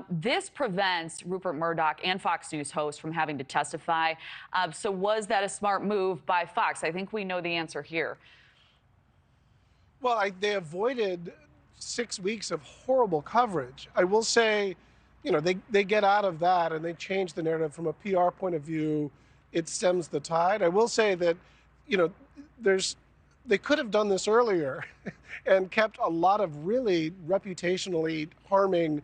This prevents Rupert Murdoch and Fox News hosts from having to testify. So was that a smart move by Fox? I think we know the answer here. Well, they avoided 6 weeks of horrible coverage. I will say, they get out of that and they change the narrative from a PR point of view. It stems the tide. I will say that, they could have done this earlier and kept a lot of really reputationally harming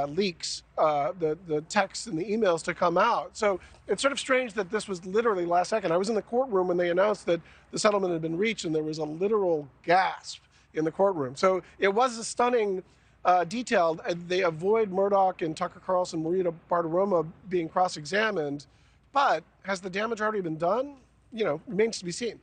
leaks, the texts and the emails to come out. So it's sort of strange that this was literally last second. I was in the courtroom when they announced that the settlement had been reached, and there was a literal gasp in the courtroom. So it was a stunning detail. They avoid Murdoch and Tucker Carlson, Maria Bartiromo being cross-examined. But has the damage already been done? Remains to be seen.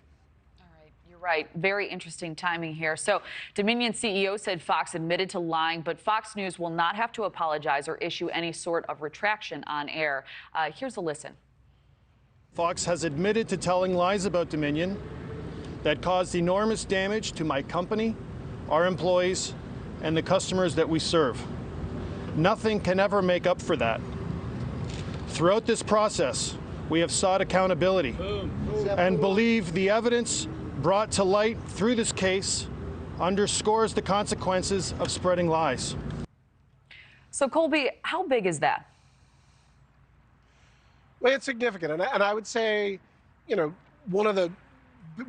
Right. Very interesting timing here. So Dominion CEO said Fox admitted to lying, but Fox News will not have to apologize or issue any sort of retraction on air. Here's a listen. Fox has admitted to telling lies about Dominion that caused enormous damage to my company, our employees, and the customers that we serve. Nothing can ever make up for that. Throughout this process, we have sought accountability and believe the evidence brought to light through this case underscores the consequences of spreading lies. So, Colby, how big is that? Well, it's significant. And I would say, one of the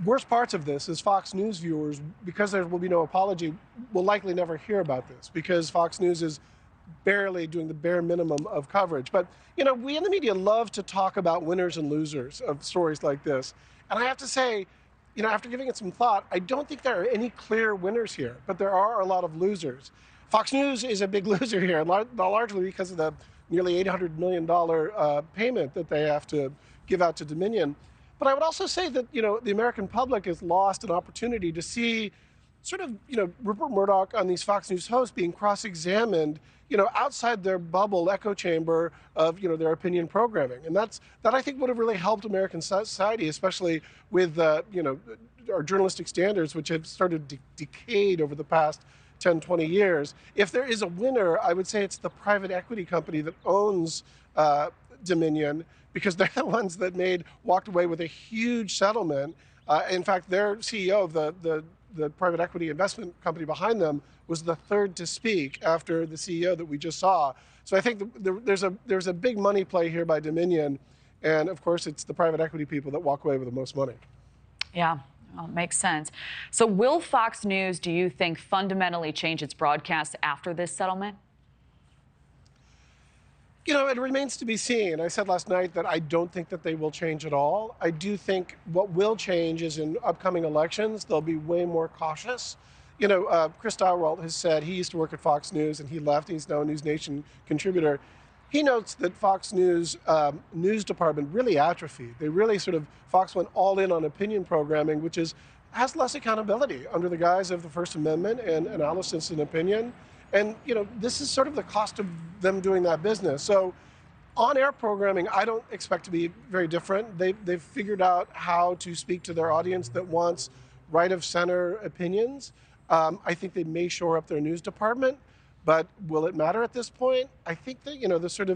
worst parts of this is Fox News viewers, because there will be no apology, will likely never hear about this because Fox News is barely doing the bare minimum of coverage. But, we in the media love to talk about winners and losers of stories like this. And I have to say, after giving it some thought, I don't think there are any clear winners here, but there are a lot of losers. Fox News is a big loser here, largely because of the nearly $800 million payment that they have to give out to Dominion. But I would also say that, the American public has lost an opportunity to see sort of, Rupert Murdoch on these Fox News hosts being cross-examined, outside their bubble echo chamber of, their opinion programming. And that I think would have really helped American society, especially with, our journalistic standards, which have started to decayed over the past 10, 20 years. If there is a winner, I would say it's the private equity company that owns Dominion, because they're the ones that walked away with a huge settlement. In fact, their CEO of the private equity investment company behind them was the third to speak after the CEO that we just saw. So I think there's a big money play here by Dominion. And of course, it's the private equity people that walk away with the most money. Yeah, well, makes sense. So will Fox News, do you think, fundamentally change its broadcast after this settlement? It remains to be seen. I said last night that I don't think that they will change at all. I do think what will change is in upcoming elections, they'll be way more cautious. Chris Dowralt has said he used to work at Fox News and he left. He's now a NewsNation contributor. He notes that Fox News news department really atrophied. They really Fox went all in on opinion programming, which has less accountability under the guise of the First Amendment and analysis and opinion. And, this is sort of the cost of them doing that business. So on-air programming, I don't expect to be very different. They've figured out how to speak to their audience that wants right-of-center opinions. I think they may shore up their news department, but will it matter at this point? I think that,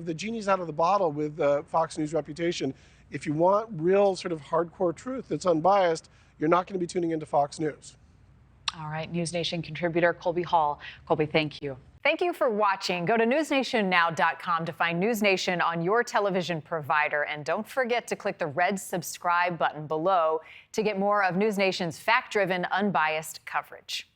the genie's out of the bottle with Fox News reputation. If you want real hardcore truth that's unbiased, you're not going to be tuning into Fox News. All right, NewsNation contributor Colby Hall. Colby, thank you. Thank you for watching. Go to newsnationnow.com to find NewsNation on your television provider. And don't forget to click the red subscribe button below to get more of NewsNation's fact-driven, unbiased coverage.